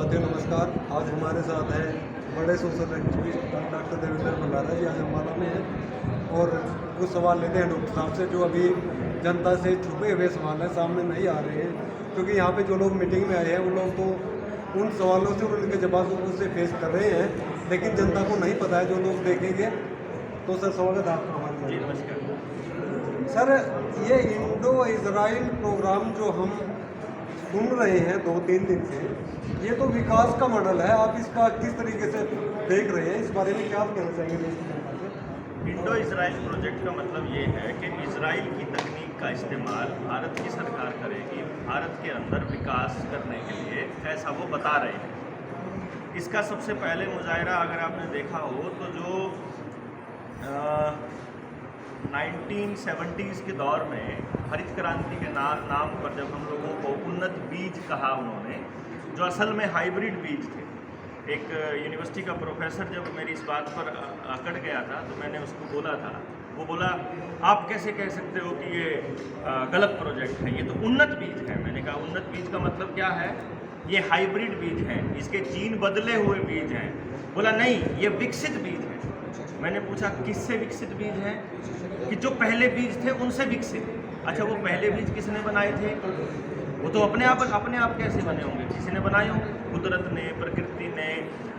साथियों नमस्कार। आज हमारे साथ हैं बड़े सोशल एक्टिविस्ट डॉक्टर देवेंद्र भंडारा जी आज अम्बाला में हैं और कुछ सवाल लेते हैं डॉक्टर साहब से जो अभी जनता से छुपे हुए सवाल हैं, सामने नहीं आ रहे हैं, क्योंकि यहाँ पे जो लोग मीटिंग में आए हैं वो लोग तो उन सवालों से और उनके जवाबों से फेस कर रहे हैं, लेकिन जनता को नहीं पता है। जो लोग देखेंगे तो सर स्वागत है आपका हमारे। जी नमस्कार सर, ये इंडो इजराइल प्रोग्राम जो हम सुन रहे हैं 2-3 दिन से, ये तो विकास का मॉडल है। आप इसका किस तरीके से देख रहे हैं, इस बारे में क्या कहना चाहेंगे? इंडो इजराइल प्रोजेक्ट का मतलब ये है कि इजराइल की तकनीक का इस्तेमाल भारत की सरकार करेगी भारत के अंदर विकास करने के लिए, ऐसा वो बता रहे हैं। इसका सबसे पहले मुजाहिरा अगर आपने देखा हो तो जो 1970s के दौर में हरित क्रांति के नाम पर जब हम लोगों को उन्नत बीज कहा उन्होंने, जो असल में हाइब्रिड बीज थे। एक यूनिवर्सिटी का प्रोफेसर जब मेरी इस बात पर अकड़ गया था तो मैंने उसको बोला था, वो बोला आप कैसे कह सकते हो कि ये गलत प्रोजेक्ट है, ये तो उन्नत बीज है। मैंने कहा उन्नत बीज का मतलब क्या है? ये हाइब्रिड बीज है, इसके जीन बदले हुए बीज हैं। बोला नहीं, ये विकसित बीज है। मैंने पूछा किससे विकसित बीज है? कि जो पहले बीज थे उनसे विकसित। अच्छा, वो पहले बीज किसने बनाए थे? वो तो अपने आप कैसे बने होंगे? किसी ने बनाए होंगे, कुदरत ने, प्रकृति ने,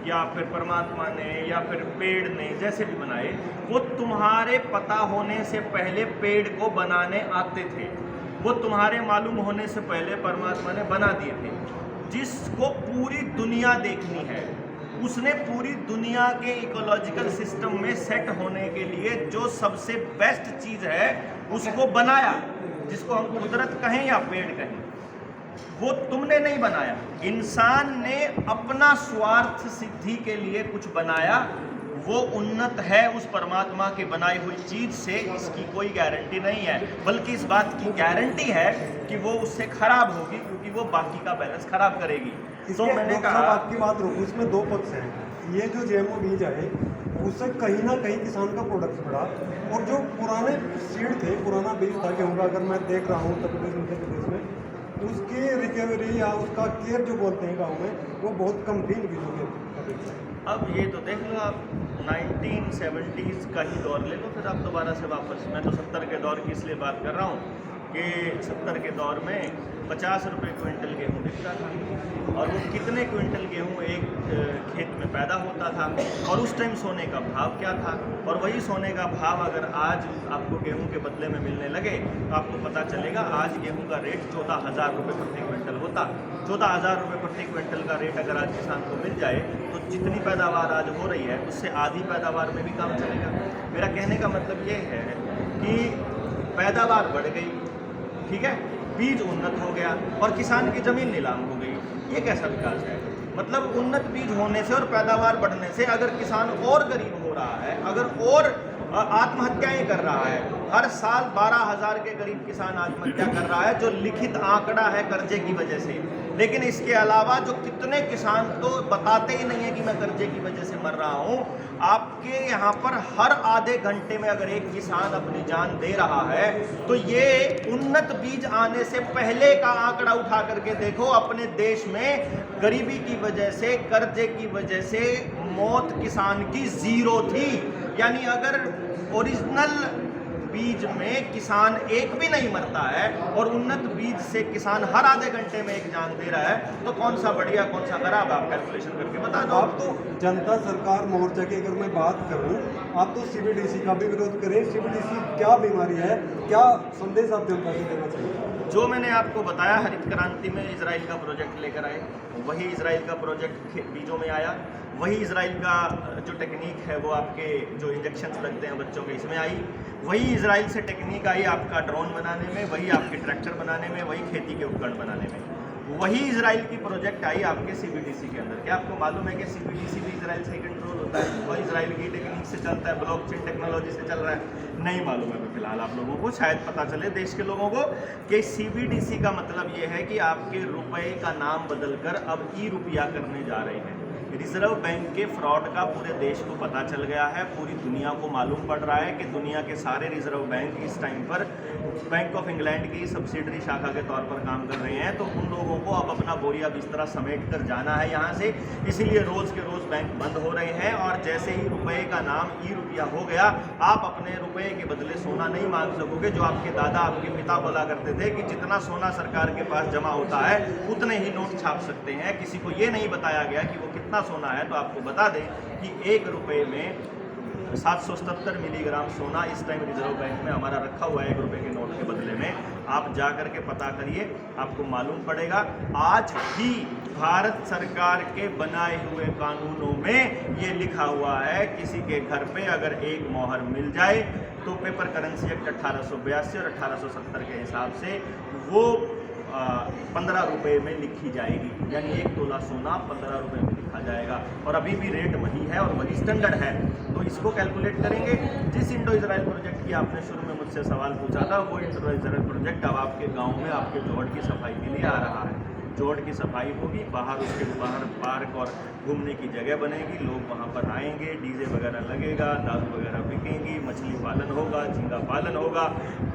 या फिर परमात्मा ने, या फिर पेड़ ने, जैसे भी बनाए। वो तुम्हारे पता होने से पहले पेड़ को बनाने आते थे, वो तुम्हारे मालूम होने से पहले परमात्मा ने बना दिए थे। जिसको पूरी दुनिया देखनी है, उसने पूरी दुनिया के इकोलॉजिकल सिस्टम में सेट होने के लिए जो सबसे बेस्ट चीज़ है उसको बनाया, जिसको हम कुदरत कहें या पेड़ कहें। वो तुमने नहीं बनाया, इंसान ने अपना स्वार्थ सिद्धि के लिए कुछ बनाया। वो उन्नत है उस परमात्मा के बनाई हुई चीज़ से, इसकी कोई गारंटी नहीं है, बल्कि इस बात की गारंटी है कि वो उससे खराब होगी, क्योंकि वो बाकी का बैलेंस खराब करेगी। तो मैंने कहा आपकी बात रोकूं, इसमें दो पक्ष हैं। ये जो जेएमओ बीज आए उससे कहीं ना कहीं किसान का प्रोडक्ट बढ़ा, और जो पुराने सीड थे, पुराना बीज था गेहूं का, अगर मैं देख रहा हूँ उत्तर प्रदेश मध्य प्रदेश में, उसकी रिकवरी या उसका केयर जो बोलते हैं गाँव में, वो बहुत कम थी बीजों के। अब ये तो देख लो आप, 1970s का ही दौर ले लो, फिर आप दोबारा से वापस। मैं तो 70 के दौर की इसलिए बात कर रहा हूँ कि 70 के दौर में 50 रुपये क्विंटल गेहूँ बिकता था, और वो कितने क्विंटल गेहूँ एक खेत में पैदा होता था, और उस टाइम सोने का भाव क्या था। और वही सोने का भाव अगर आज आपको गेहूँ के बदले में मिलने लगे तो आपको पता चलेगा आज गेहूँ का रेट 14,000 रुपये प्रति क्विंटल होता। 14,000 रुपये प्रति क्विंटल का रेट अगर आज किसान को मिल जाए तो जितनी पैदावार आज हो रही है उससे आधी पैदावार में भी काम चलेगा। मेरा कहने का मतलब ये है कि पैदावार बढ़ गई, ठीक है, बीज उन्नत हो गया और किसान की ज़मीन नीलाम हो गई। ये कैसा विकास है? मतलब उन्नत बीज होने से और पैदावार बढ़ने से अगर किसान और गरीब हो रहा है, अगर और आत्महत्याएं कर रहा है, हर साल 12,000 के करीब किसान आत्महत्या कर रहा है, जो लिखित आंकड़ा है कर्जे की वजह से। लेकिन इसके अलावा जो कितने किसान तो बताते ही नहीं है कि मैं कर्जे की वजह से मर रहा हूँ। आपके यहाँ पर हर आधे घंटे में अगर एक किसान अपनी जान दे रहा है तो ये उन्नत बीज आने से पहले का आंकड़ा उठा करके देखो। अपने देश में गरीबी की वजह से, कर्जे की वजह से मौत किसान की 0 थी। यानी अगर ओरिजिनल बीज में किसान एक भी नहीं मरता है और उन्नत बीज से किसान हर आधे घंटे में एक जान दे रहा है, तो कौन सा बढ़िया कौन सा खराब, आप कैलकुलेशन करके बता दो। आप तो जनता सरकार मोर्चा की अगर मैं बात करूं, आप तो सीबीडीसी का भी विरोध करें। सीबीडीसी क्या बीमारी है, क्या संदेश आप जनता को देना चाहिए? जो मैंने आपको बताया, हरित क्रांति में इजराइल का प्रोजेक्ट लेकर आए, वही इजराइल का प्रोजेक्ट बीजों में आया। वही इजराइल का जो टेक्निक है वो आपके जो इंजेक्शंस लगते हैं बच्चों के, इसमें आई। वही इजराइल से टेक्निक आई आपका ड्रोन बनाने में, वही आपके ट्रैक्टर बनाने में, वही खेती के उपकरण बनाने में। वही इजराइल की प्रोजेक्ट आई आपके सीबीडीसी के अंदर। क्या आपको मालूम है कि सीबीडीसी भी इजराइल से कंट्रोल होता है? वही इजराइल की टेक्निक से चलता है, ब्लॉकचेन टेक्नोलॉजी से चल रहा है। नहीं मालूम है फिलहाल आप लोगों को, शायद पता चले देश के लोगों को कि सीबीडीसी का मतलब ये है कि आपके रुपए का नाम बदलकर अब ई-रुपया करने जा रहे हैं। रिजर्व बैंक के फ्रॉड का पूरे देश को पता चल गया है, पूरी दुनिया को मालूम पड़ रहा है कि दुनिया के सारे रिजर्व बैंक इस टाइम पर बैंक ऑफ इंग्लैंड की सब्सिडरी शाखा के तौर पर काम कर रहे हैं, तो उन लोगों को अब अपना बोरिया बिस्तरा समेट कर जाना है यहाँ से, इसीलिए रोज़ के रोज़ बैंक बंद हो रहे हैं। और जैसे ही रुपये का नाम ई रुपया हो गया, आप अपने रुपये के बदले सोना नहीं मांग सकोगे। जो आपके दादा आपके पिता बोला करते थे कि जितना सोना सरकार के पास जमा होता है उतने ही नोट छाप सकते हैं, किसी को ये नहीं बताया गया कि वो कितना सोना है। तो आपको बता दें कि 1 रुपये में 777 मिलीग्राम सोना इस टाइम रिजर्व बैंक में हमारा रखा हुआ है 1 रुपये के नोट के बदले में। आप जा कर के पता करिए, आपको मालूम पड़ेगा। आज भी भारत सरकार के बनाए हुए कानूनों में ये लिखा हुआ है, किसी के घर पे अगर एक मोहर मिल जाए तो पेपर करेंसी एक्ट 1882 और 1870 के हिसाब से वो 15 रुपये में लिखी जाएगी, यानी 1 तोला सोना 15 रुपये में लिखा जाएगा। और अभी भी रेट वही है और वही स्टैंडर्ड है। तो इसको कैलकुलेट करेंगे। जिस इंडो इजराइल प्रोजेक्ट की आपने शुरू में मुझसे सवाल पूछा था, वो इंडो इजराइल प्रोजेक्ट अब आपके गांव में आपके जोड़ की सफाई के लिए आ रहा है। जोड़ की सफाई होगी, बाहर उसके बाहर पार्क और घूमने की जगह बनेगी, लोग वहाँ पर आएंगे, डीजे वगैरह लगेगा, दारू वगैरह बिकेंगी, मछली पालन होगा, झींगा पालन होगा।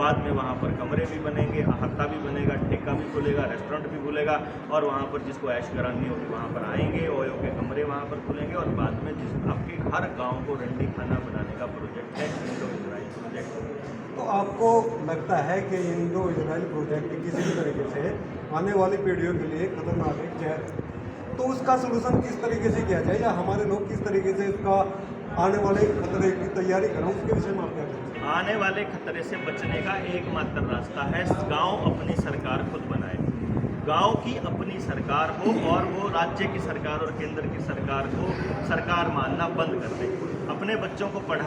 बाद में वहाँ पर कमरे भी बनेंगे, अहत्ता भी बनेगा, ठेका भी खुलेगा, रेस्टोरेंट भी खुलेगा। और वहाँ पर जिसको ऐश करानी होगी वहाँ पर आएंगे, ओयो के कमरे वहाँ पर खुलेंगे। और बाद में जिस आपके हर गाँव को रंडी खाना बनाने का प्रोजेक्ट है इंडो इजराइल प्रोजेक्ट। तो आपको लगता है कि इंडो इजराइल प्रोजेक्ट किसी भी तरीके से आने वाली पीढ़ियों के लिए खतरनाक है जहर, तो उसका सलूशन किस तरीके से किया जाए, या हमारे लोग किस तरीके से उसका आने वाले खतरे की तैयारी करें, उसके विषय में आप क्या कहें? आने वाले खतरे से बचने का एकमात्र रास्ता है गांव अपनी सरकार खुद बनाए। गांव की अपनी सरकार हो और वो राज्य की सरकार और केंद्र की सरकार को सरकार मानना बंद कर दे। अपने बच्चों को पढ़ा